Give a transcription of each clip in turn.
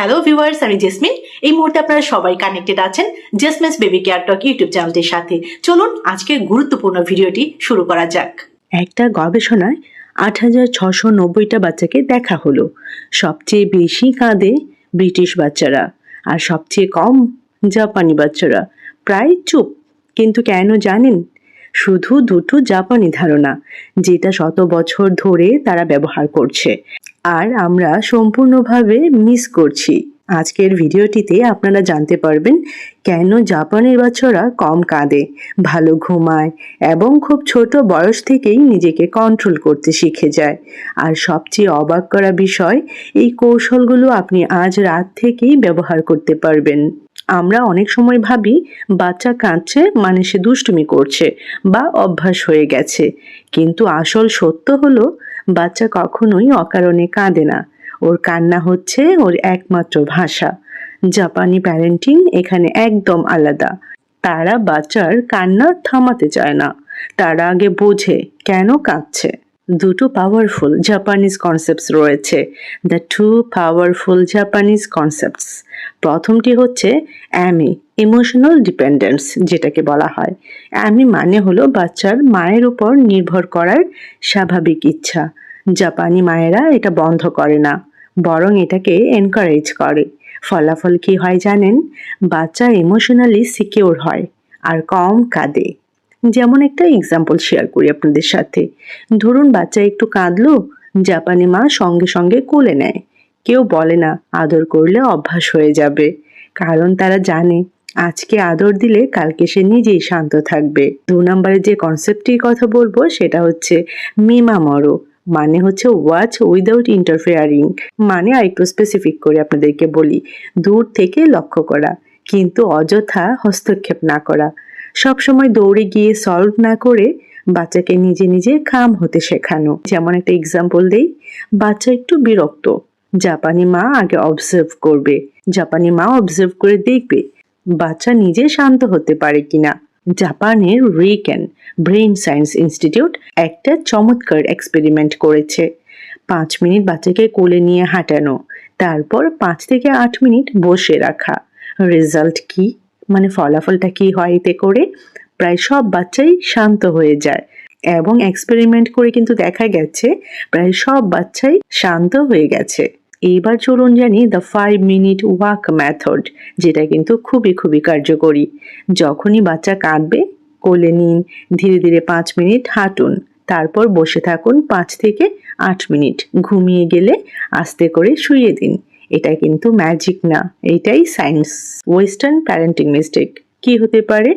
Hello viewers, আমি jasmine. এই মুহূর্তে আপনারা সবাই কানেক্টেড আছেন জেসমিনস বেবি কেয়ার টক ইউটিউব চ্যানেলটির সাথে। চলুন আজকের গুরুত্বপূর্ণ ভিডিওটি শুরু করা যাক। একটা গবেষণায় ৮,৬৯০টা বাচ্চাকে দেখা হলো। সবচেয়ে বেশি কাঁদে ব্রিটিশ বাচ্চারা আর সবচেয়ে কম জাপানি বাচ্চারা। প্রায় চুপ। কিন্তু কেন জানেন? শুধু দুটো জাপানি ধারণা, যেটা শত বছর ধরে তারা ব্যবহার করছে আর আমরা সম্পূর্ণভাবে মিস করছি। আজকের ভিডিওটিতে আপনারা জানতে পারবেন কেন জাপানের বাচ্চারা কম কাঁদে, ভালো ঘুমায় এবং খুব ছোট বয়স থেকেই নিজেকে কন্ট্রোল করতে শিখে যায়। আর সবচেয়ে অবাক করা বিষয়, এই কৌশলগুলো আপনি আজ রাত থেকেই ব্যবহার করতে পারবেন। আমরা অনেক সময় ভাবি বাচ্চা কাঁদছে মানে সে দুষ্টুমি করছে বা অভ্যাস হয়ে গেছে, কিন্তু আসল সত্য হলো বাচ্চা কখনোই অকারণে কাঁদে না। ওর কান্না হচ্ছে ওর একমাত্র ভাষা। জাপানি প্যারেন্টিং এখানে একদম আলাদা। তারা বাচ্চার কান্না থামাতে চায় না, তারা আগে বোঝে কেন কাঁদছে। দুটো পাওয়ারফুল জাপানিজ কনসেপ্টস রয়েছে, the two powerful Japanese concepts. প্রথমটি হচ্ছে অ্যামি, ইমোশনাল ডিপেন্ডেন্স, যেটাকে বলা হয়। অ্যামি মানে হলো বাচ্চার মায়ের উপর নির্ভর করার স্বাভাবিক ইচ্ছা। জাপানি মায়েরা এটা বন্ধ করে না, বরং এটাকে এনকারেজ করে। ফলাফল কি হয় জানেন? বাচ্চা ইমোশনালি সিকিউর হয় আর কম কাঁদে। যেমন একটা এক্সাম্পল শেয়ার করি আপনাদের সাথে। ধরুন বাচ্চা একটু কাঁদলো, জাপানি মা সঙ্গে সঙ্গে কোলে নেয়। কেউ বলে না আদর করলে অভ্যাস হয়ে যাবে, কারণ তারা জানে আজকে আদর দিলে কালকে সে নিজেই শান্ত থাকবে। ২ নম্বরে যে কনসেপ্টটির কথা বলবো সেটা হচ্ছে মিমামরো, মানে হচ্ছে ওয়াচ উইদাউট ইন্টারফেয়ারিং। মানে আরেকটু স্পেসিফিক করে আপনাদেরকে বলি, দূর থেকে লক্ষ্য করা কিন্তু অযথা হস্তক্ষেপ না করা। সবসময় দৌড়ে গিয়ে সলভ না করে বাচ্চাকে নিজে নিজে কাম হতে শেখানো। যেমন একটা এক্সাম্পল দেই, বাচ্চা একটু বিরক্ত, জাপানি মা আগে অবজার্ভ করবে। জাপানি মা অবজার্ভ করে দেখবে বাচ্চা নিজে শান্ত হতে পারে কিনা। জাপানের রিকেন ব্রেইন সায়েন্স ইনস্টিটিউট একটা চমৎকার এক্সপেরিমেন্ট করেছে। ৫ মিনিট বাচ্চাকে কোলে নিয়ে হাঁটানো, তারপর ৫ থেকে ৮ মিনিট বসে রাখা। রেজাল্ট কি, মানে ফলাফলটা কি হয় এতে করে? প্রায় সব বাচ্চাই শান্ত হয়ে যায় এবং এক্সপেরিমেন্ট করে কিন্তু দেখা গেছে প্রায় সব বাচ্চাই শান্ত হয়ে গেছে। এইবার চলুন জানি দ্য 5 মিনিট ওয়াক মেথড, যেটা কিন্তু খুবই খুবই কার্যকরী। যখনই বাচ্চা কাঁদবে কোলে নিন, ধীরে ধীরে ৫ মিনিট হাঁটুন, তারপর বসে থাকুন ৫ থেকে ৮ মিনিট। ঘুমিয়ে গেলে আস্তে করে শুইয়ে দিন। এটা কিন্তু ম্যাজিক না, এটাই সায়েন্স। ওয়েস্টার্ন প্যারেন্টিং মিস্টেক কি হতে পারে?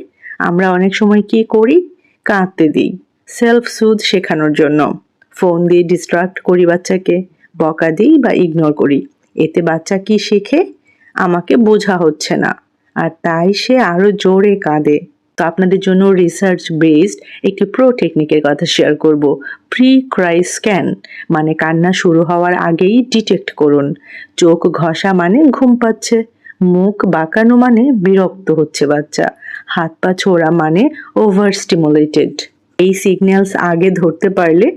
আমরা অনেক সময় কি করি? কাঁদতে দিই সেলফ সুদ শেখানোর জন্য। ফোন দিয়ে ডিস্ট্রাক্ট করি বাচ্চাকে, বকা দিই বা ইগনোর করি। এতে বাচ্চা কি শেখে? আমাকে বোঝা হচ্ছে না, আর তাই সে আরো জোরে কাঁদে। তো আপনাদের জন্য রিসার্চ বেসড একটি প্রো টেকনিকের কথা শেয়ার করব। প্রি ক্রাই স্ক্যান, মানে কান্না শুরু হওয়ার আগেই ডিটেক্ট করুন। চোখ ঘষা মানে ঘুম পাচ্ছে, মুখ বাঁকানো মানে বিরক্ত হচ্ছে বাচ্চা, হাত পা ছোড়া মানে ওভার স্টিমুলেটেড। এই সিগন্যালস আগে ধরতে পারলে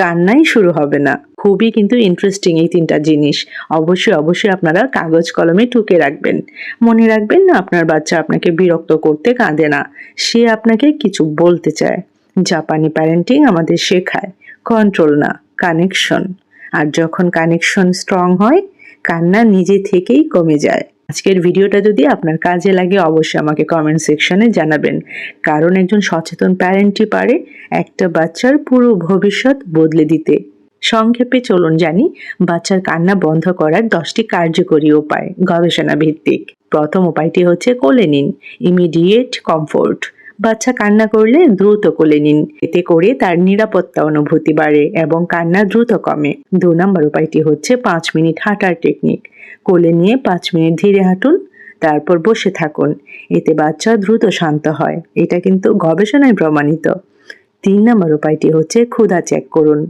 কান্নাই শুরু হবে না। খুবই কিন্তু ইন্টারেস্টিং এই 3টা জিনিস। অবশ্যই অবশ্যই আপনারা কাগজ কলমে টুকে রাখবেন। মনে রাখবেন না, আপনার বাচ্চা আপনাকে বিরক্ত করতে কাঁদে না, সে আপনাকে কিছু বলতে চায়। জাপানি প্যারেন্টিং আমাদের শেখায় কন্ট্রোল না, কানেকশন। আর যখন কানেকশন স্ট্রং হয়, কান্না নিজে থেকেই কমে যায়। আজকের ভিডিওটা যদি আপনার কাজে লাগে অবশ্যই আমাকে কমেন্ট সেকশনে জানাবেন, কারণ একজন সচেতন প্যারেন্টই পারে একটা বাচ্চার পুরো ভবিষ্যৎ বদলে দিতে। সংক্ষেপে চলুন জানি বাচ্চার কান্না বন্ধ করার 10টি কার্যকরী উপায়, গবেষণা ভিত্তিক। প্রথম উপায়টি হচ্ছে কোলে নিন, ইমিডিয়েট কমফোর্ট। বাচ্চা কান্না করলে দ্রুত কোলে নিন, এতে করে তার নিরাপত্তা অনুভূতি বাড়ে এবং কান্না দ্রুত কমে। 2 নম্বর উপায়টি হচ্ছে 5 মিনিট হাঁটার টেকনিক। কোলে নিয়ে 5 মিনিট ধীরে হাঁটুন, তারপর বসে থাকুন। এতে বাচ্চা দ্রুত শান্ত হয়, এটা কিন্তু গবেষণায় প্রমাণিত। 3 নম্বর উপায়টি হচ্ছে ক্ষুধা চেক করুন।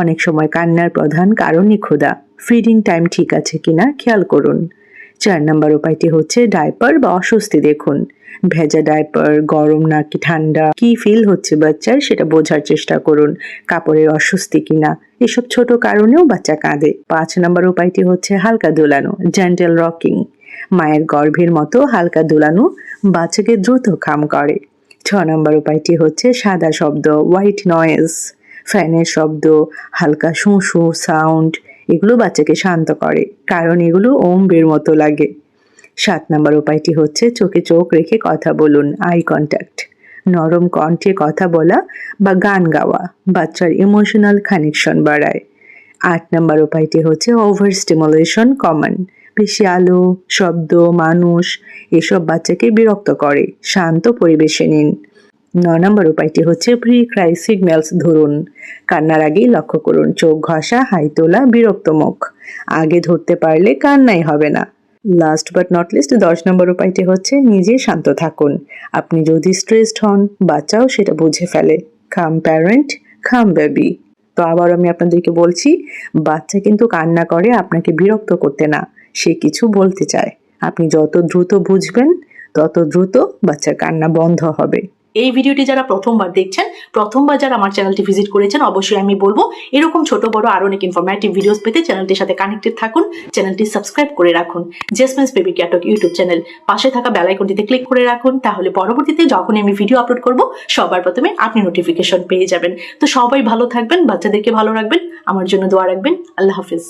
অনেক সময় কান্নার প্রধান কারণই ক্ষুধা। ফিডিং টাইম ঠিক আছে কিনা খেয়াল করুন। 4 নম্বর উপায়টি হচ্ছে ডাইপার বা অস্বস্তি দেখুন। ভেজা ডাইপার, গরম নাকি ঠান্ডা, কি ফিল হচ্ছে বাচ্চার সেটা বোঝার চেষ্টা করুন। কাপড়ের অস্বস্তি কিনা, এসব ছোট কারণেও বাচ্চা কাঁদে। 5 নম্বর উপায়টি হচ্ছে হালকা দোলানো, জেন্টেল রকিং। মায়ের গর্ভের মতো হালকা দোলানো বাচ্চাকে দ্রুত কাম করে। 6 নম্বর উপায়টি হচ্ছে সাদা শব্দ, হোয়াইট নয়েজ। ফ্যানের শব্দ, হালকা শু শু সাউন্ড, এগুলো বাচ্চাকে শান্ত করে, কারণ এগুলো ওম্বের মতো লাগে। 7 নম্বর উপায়টি হচ্ছে চোখে চোখ রেখে কথা বলুন, আই কন্ট্যাক্ট। নরম কণ্ঠে কথা বলা বা গান গাওয়া বাচ্চার ইমোশনাল কানেকশন বাড়ায়। 8 নম্বর উপায়টি হচ্ছে ওভার স্টিমুলেশন কমন। বেশি আলো, শব্দ, মানুষ এসব বাচ্চাকে বিরক্ত করে, শান্ত পরিবেশে নিন। 9 নম্বর উপায়টি হচ্ছে প্রি ক্রাই সিগন্যালস ধরুন। কান্নার আগেই লক্ষ্য করুন, চোখ ঘষা, হাই তোলা, বিরক্ত মুখ। আগে ধরতে পারলে কান্নাই হবে না। লাস্ট বাট নট লিস্ট 10 নম্বর উপায়টি হচ্ছে নিজে শান্ত থাকুন। আপনি যদি স্ট্রেসড হন, বাচ্চাও সেটা বুঝে ফেলে। কাম প্যারেন্ট, কাম বেবি। তো আবার আমি আপনাদেরকে বলছি, বাচ্চা কিন্তু কান্না করে আপনাকে বিরক্ত করতে না, সে কিছু বলতে চায়। আপনি যত দ্রুত বুঝবেন তত দ্রুত বাচ্চার কান্না বন্ধ হবে। এই ভিডিওটি যারা প্রথমবার দেখছেন, প্রথমবার যারা আমার চ্যানেলটি ভিজিট করেছেন, অবশ্যই আমি বলবো এরকম ছোট বড় আরো অনেক ইনফরমেটিভ ভিডিওস পেতে চ্যানেলটির সাথে কানেক্টেড থাকুন, চ্যানেলটি সাবস্ক্রাইব করে রাখুন। Jasmine's baby care talk YouTube channel, পাশে থাকা বেল আইকনটিতে ক্লিক করে রাখুন, তাহলে পরবর্তীতে যখন আমি ভিডিও আপলোড করব সবার প্রথমে আপনি নোটিফিকেশন পেয়ে যাবেন। তো সবাই ভালো থাকবেন, বাচ্চাদেরকে ভালো রাখবেন, আমার জন্য দোয়া রাখবেন। আল্লাহ হাফিজ।